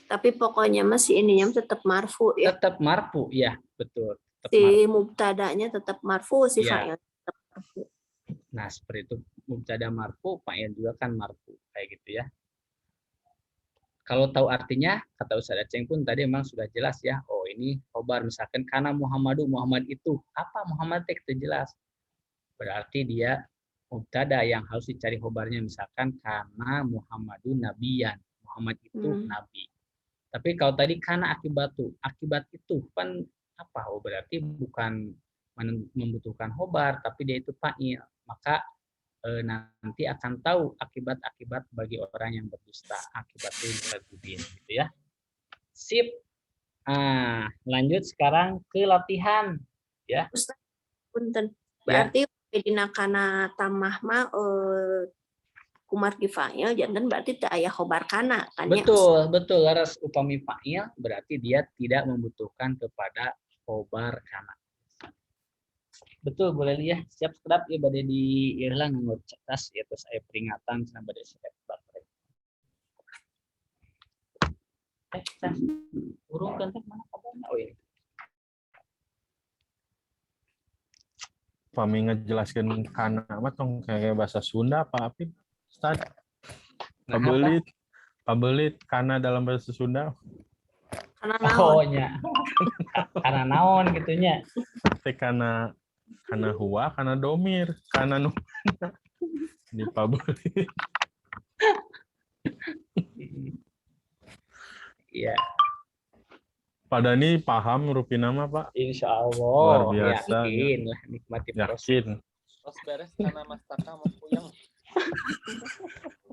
Tapi pokoknya masih ininya tetap marfu ya. Tetap marfu ya, betul. Si mubtadanya tetap marfu, si ya. fa'il tetap marfu. Nah, seperti itu. Mubtada marfu, fa'il juga kan marfu, kayak gitu ya. Kalau tahu artinya, kata Ustaz Aceng pun tadi memang sudah jelas ya. Oh, ini khobar misalkan karena Muhammadu, Muhammad itu. Apa Muhammad itu jelas. Berarti dia mubtada yang harus dicari khobarnya, misalkan karena Muhammadu nabiyan. Muhammad itu nabi. Tapi kalau tadi karena akibat itu kan apa? Oh, berarti bukan membutuhkan khobar, tapi dia itu fa'il. Maka nanti akan tahu akibat-akibat bagi orang yang berdusta, akibatul kadzibin gitu ya. Sip. Lanjut sekarang ke latihan ya. Ustaz, punten. Berarti dina kana tamah mah kumar fa'il jangan berarti teu aya khobar kana kan ya. Betul. Laras upami fa'il berarti dia tidak membutuhkan kepada khobar kana. Betul, boleh lihat. Siap sedap ya badai di Irlang ngurut cerdas ya, terus saya peringatan sama badai siap baterai. Urung kan mana kabarnya? Oh ini. Pami ngejelaskan kana mah tong kayak bahasa Sunda apa Apip? Ustaz. Pabelit kana dalam bahasa Sunda. Kana naon? Karena naon gitunya. Karena huwa, karena domir, karena numana di pabelit. Iya. Pada ini paham rupi nama Pak? Insya Allah. Luar biasa. Yakin lah nikmati proses. Yakin. Tos beres karena Mas Taka mau puyeng.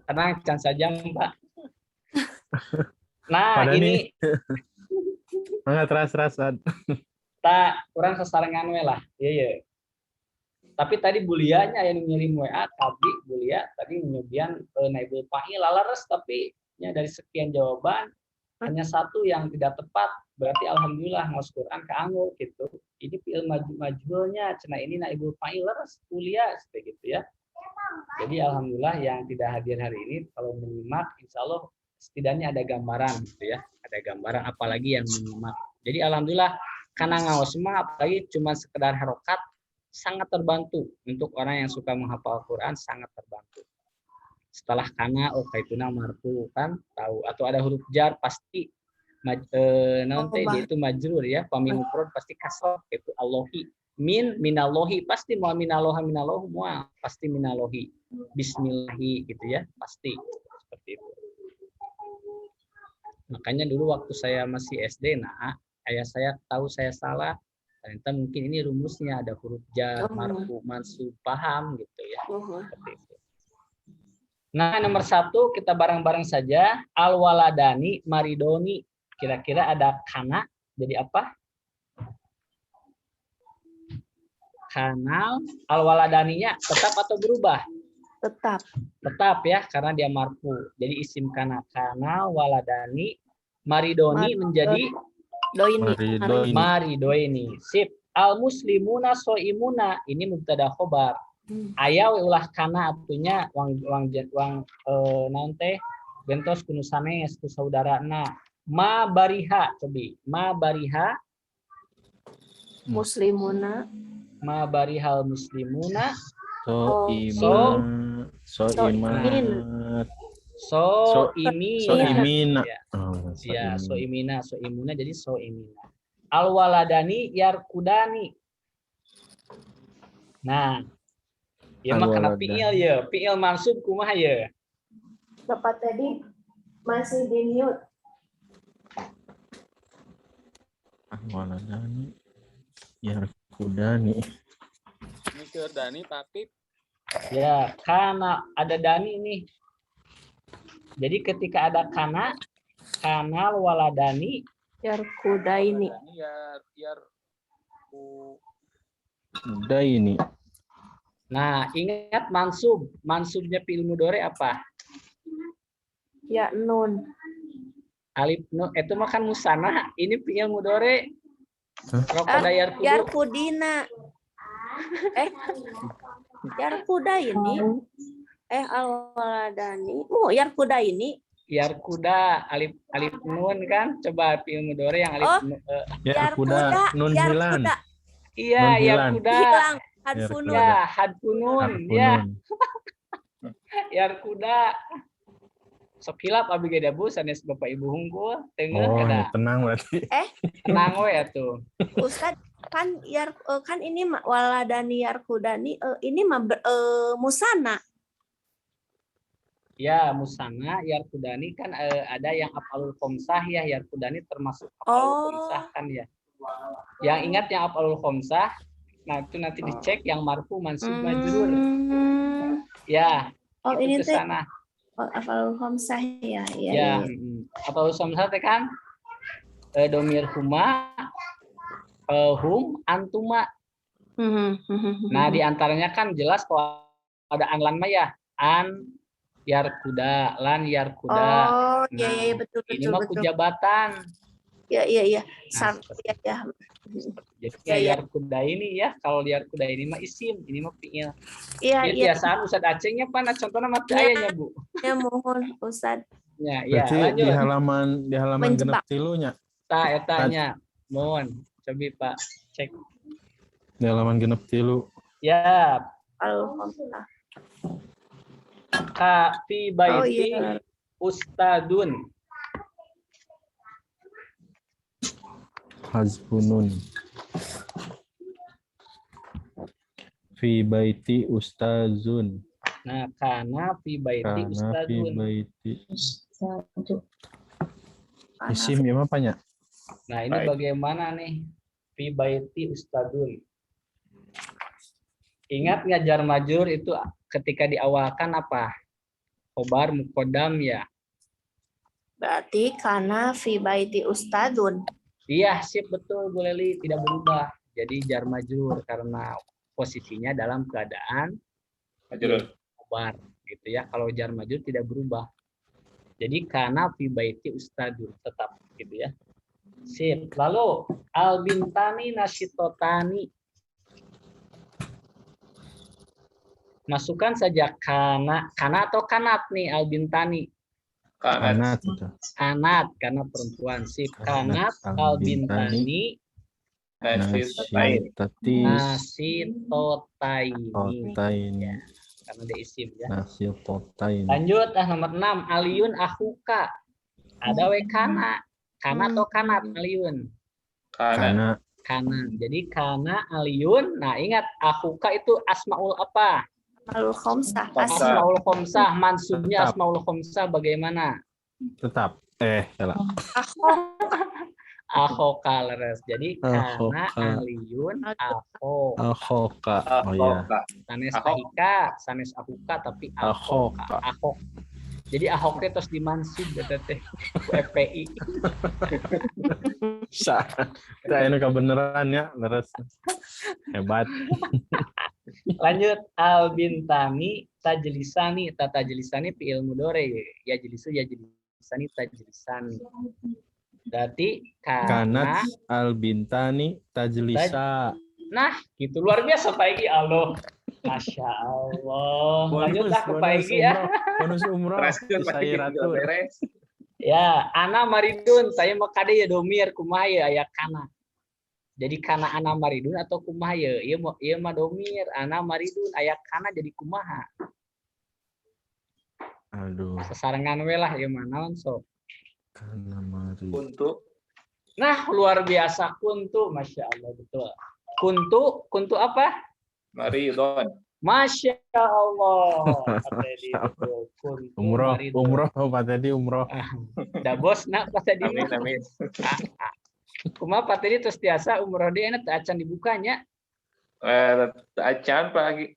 Tenang, can saja, Mbak. Nah, Pada ini Mangga teras-terasan. tak kurang sesarengan we lah. Iya. Tapi tadi bulianya yang ngirim WA tadi bulia tadi kemudian naibul fa'il laras tapi nya dari sekian jawaban hanya satu yang tidak tepat. Berarti alhamdulillah ngaos Quran keanggo gitu. Ini fi'il majhulnya cenah ini naibul fa'il laras bulia seperti gitu ya. Jadi alhamdulillah yang tidak hadir hari ini kalau menyimak insya Allah setidaknya ada gambaran gitu ya. Ada gambaran apalagi yang menyimak. Jadi alhamdulillah karena ngaos mah apalagi cuma sekedar harokat sangat terbantu untuk orang yang suka menghafal Quran sangat terbantu. Setelah kana kaituna marfu kan tahu atau ada huruf jar pasti nanti dia itu majrur ya pamim mufrad pasti kasrah itu Allahi minallahi pasti mau minalloha minalloh semua pasti minallohi bismillahi gitu ya pasti seperti itu. Makanya dulu waktu saya masih SD nah ayah saya tahu saya salah ternyata mungkin ini rumusnya ada huruf jar, marfu, mansub, paham gitu ya. Seperti itu. Nah, nomor 1 kita bareng-bareng saja al-waladani maridoni. Kira-kira ada kana jadi apa? Kanal al-waladaninya tetap atau berubah? Tetap. Tetap ya karena dia marfu. Jadi isim kana kanal waladani maridoni menjadi Maridoini. Sip. Al muslimuna soimuna ini mubtada khobar. Aya ulah kana artinya wang naon teh bentos kuno sanes ku saudarana. Ma bariha cobi. Ma bariha Muslimuna. Ma barihal muslimuna Soimina. Ya, soimina jadi soimina. Al-waladani yarkudani. Nah, ya makna fi'il ya, fi'il mansub kumaha ya? Bapak tadi masih di mute. Al-waladani yarkudani. Ini ke Dani tapi Ya, karena ada dani nih. Jadi ketika ada kana waladani Yarkudaini. Daini. Nah, ingat mansub. Mansubnya fi'il mudhari apa? Ya nun. Alif nun itu mah kan musanna. Ini fi'il mudhari. Rokoda yarkudu. Yarkudina. Yarkudaini. Al-waladani. Yarkudaini. Yarkuda alif nun kan? Coba fi'il mudhari yang alif Yarkuda nun hilan. Iya, yarkuda. Hilang hadfunun. Ya, hadfunun. Ya. Yarkuda. Sok hilap abi geda bu sanes Bapak Ibu hunggul tengah ada. Tenang berarti. Tenang we atuh. Ustaz kan kan ini waladani yarkudani ini musana. Ya, musana yarkudani kan ada yang af'alul khamsah ya, yarkudani termasuk af'alul khamsah kan ya. Yang ingat yang af'alul khamsah, nah itu nanti dicek yang marfu mansub majrur. Ya. Oh, ini ke sana. Af'alul khamsah ya. Ya. Af'alul khamsah teh kan domir huma hum antuma. Nah, di antaranya kan jelas kalau ada anlan mah ya, an yarkuda, lan yarkuda. Oh, iya betul. Ini mah kujabatan. Iya. Nah, Ya. Jadi yarkuda ini ya, kalau yarkuda ini mah isim, ini mah fi'il. Iya. Biasaan Ustaz Acehnya pana contohnya mah ayahnya, Bu. Ya mohon Ustaz. Ya, Berarti lanjut. di halaman genep tilunya. Etanya. Mohon, coba Pak cek. Di halaman genep tilu. Ya. Alhamdulillah. Ka fi baiti ustadun. Hazbunun. Fi baiti ustazun. Nah, kana fi baiti ustadun. Isim ya apanya? Nah, ini bagaimana nih? Fi baiti ustadun. Ingat nggak jar majrur itu ketika diawalkan apa? Khobar muqaddam ya. Berarti karena fi baiti ustadun. Iya, sip betul Bu Leli, tidak berubah. Jadi jar majrur karena posisinya dalam keadaan Majrur. khobar gitu ya. Kalau jar majrur tidak berubah. Jadi karena fi baiti ustadun tetap gitu ya. Sip. Lalu al bintani nasyitotani. Masukkan saja kana atau kanat nih al bintani. Kanat itu. Kanat karena perempuan. Sip. Kanat Kanat al bintani Nasyitotain. nasitotaini. Totain. Karena ada isim ya. Nasyitotain. Lanjut nomor 6 aliyun akhuka. Ada we kana. Kana atau kanat aliyun. Kana. Kana. Jadi kana aliyun. Nah, ingat akhuka itu asmaul apa? Asmaul khomsah. Khomsah. Asmaul khomsah. Mansubnya Tetap. asmaul khomsah bagaimana? Tetap. Salah. Akhoka leres. Jadi kana Akhoka. aliyun akho. Akhoka. Oh iya. Sanes Ahok. ahika, sanes ahuka tapi akhoka. Akhoka. Ahok. Jadi ahoknya terus dimansub teh FPI. Kita ini kebenaran ya, leres. Hebat. Lanjut al bintani tajlisani fi'il mudhari ya jelisani tajlisani. Berarti Kanat karena al bintani tajlisa. nah gitu luar biasa Pak Egi Allah. Masya Allah. Lanjutlah ke Pak Egi ya. Bonus umroh. Raskeun pasti Saya juga ratu. beres. Ya, ana maridun saya mah kade ya domir kumaha ya aya kana. Jadi kana ana maridun atau kumaha ya? Ieu mah domir, ana maridun aya kana jadi kumaha? Aduh. Sesarengan we lah ieu mah naon sok. Kana mari. Untuk Nah, luar biasa kuntu, Masya Allah betul. Kuntu apa? Maridon. Masya Allah. Tadi betul. Kuntu Umroh, maridun. umroh Pak tadi umroh. Da bos nak pas tadi Amin, amin. kumaha Pak tadi terus tiasa umroh dia enak teu acan dibukanya. Acan pagi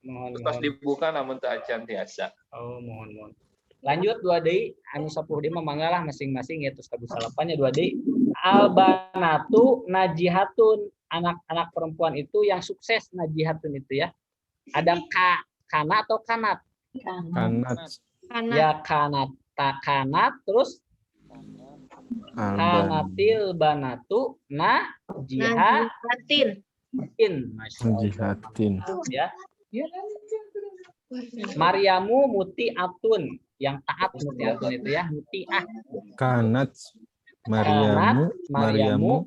Mohon. pas dibuka namun tak acan biasa. Oh, mohon. Lanjut 2 deui anu 10 dia mah manggalah masing-masing ya terus kabu salapannya 2 deui. Albanatu najihatun, anak-anak perempuan itu yang sukses najihatun itu ya. Ada kana atau kanat? Kanat. Ya kanat, kanat terus kanatil banatu najihatin. Najihatin. Masya Allah. Jihatin. Ya. Maryamu mutiatun, yang taat mutiatun itu ya, mutiah. Kanat. Maryamu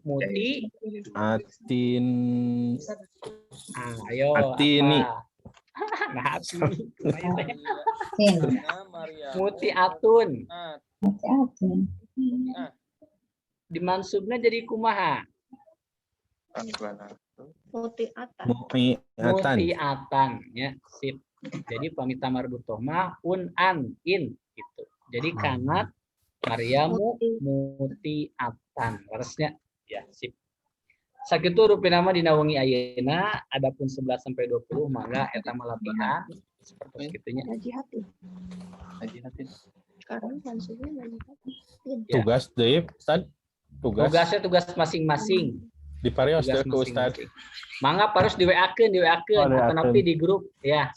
muti. atin. Ayo. Atini. Apa? Nah, atini. Maria. Mutiatun. Nah, Dimansubnya jadi kumaha? Mutiatan. Mu'iatan. Mutiatan ya, sip. Jadi pamita marbutoh mah an in gitu. Jadi kanat Maryamu mutiatan. Harusnya ya, sip. Sakitu rupi nama dinawangi ayeuna adapun 11 sampai 20 mangga eta mah latihan seperti kitunya. Najihatin. Najihatin. Sekarang maksudnya najihatin. Tugas deui, Ustaz. Tugasnya tugas masing-masing. Di parios Tugas teh ke Ustaz. masing-masing. Mangga harus di WA-keun Oh, atau napi di grup ya.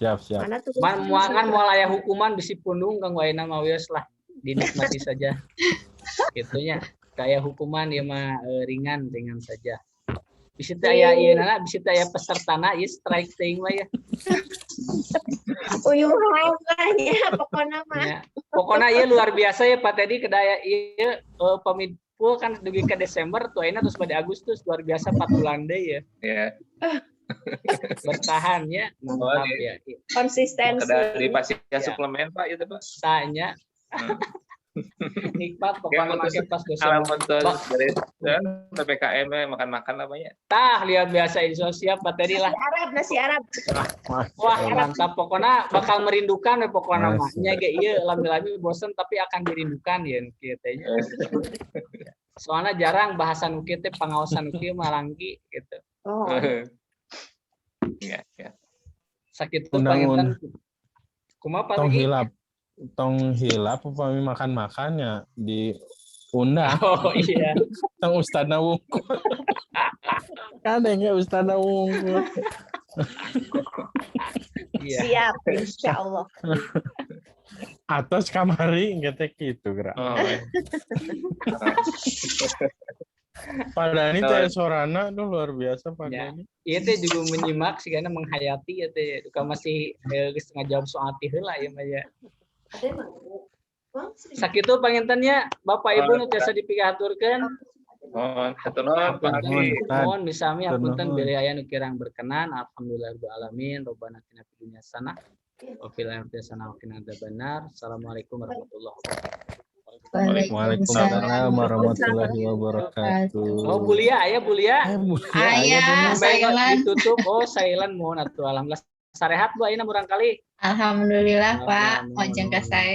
Siap. Mana tuh? Muangan moal aya hukuman bisi pundung kanggo ayeuna mah wios lah. Dinikmati saja. Gitunya. Kayak hukuman ya mah ringan saja. Bisa teh aya ieu bisa teh aya pesertana ieu strike teuing mah ya. Uyuh ya pokoknya mah. Ya. Pokoknya ieu luar biasa ya Pak Tedi kedaya ieu pamidpul kan dugi ke Desember tuh ayeuna terus pada Agustus luar biasa 4 bulan deui ya. Ya. Bertahan ya. Mantap ya. Konsistensi. Dari pasien Ya. suplemen Pak itu Pak. Tanya. Nikmat pokoknya make pas Alam Desember. untuk dari PPKM makan-makan namanya. Tah lihat biasa insya Pak Tedi lah. Nasi Arab. Wah mantap pokoknya bakal merindukan ya pokoknya mah. Masya. Nya ge ieu lami-lami bosen tapi akan dirindukan ya kieu teh nya. Soalnya jarang bahasan kieu teh pangaosan kieu mah langgi gitu. Oh, Iya, ya. Sakit Undang-undang. panginten. Kumaha Tong Pak? hilap upami makan-makannya diundang. Oh iya. Tong Ustadna wungkul. Ada nggak Ustadna wungkul? Iya. siap, insya Allah. Atos kamari ngetek gitu gerak. Oh, iya. Padahal ini teh sorana tuh luar biasa Ya. padahal ini. Iya teh juga menyimak sih karena menghayati ya teh. Duka masih geus ngajawab soal ti heula ya mah ya. Sakitu pangintennya Bapak Ibu nu tiasa dipikaturkeun. Mohon hatur nuhun Pak Aki. Mohon misami hapunten Nuhun. bilih aya nu kirang berkenan. Alhamdulillahirabbil alamin. Robbana atina fid dunya hasanah wa fil akhirati hasanah wa qina adzabannar. Assalamualaikum warahmatullahi wabarakatuh. Waalaikumsalam warahmatullahi wabarakatuh. Oh, Bulia, aya Bulia. Aya, Sailan. Ditutup. Oh, Sailan mohon atuh alhamdulillah. Sarehat Bu ayeuna murang kali. Alhamdulillah, Pak. Alhamdulillah. Ojeng ka saya.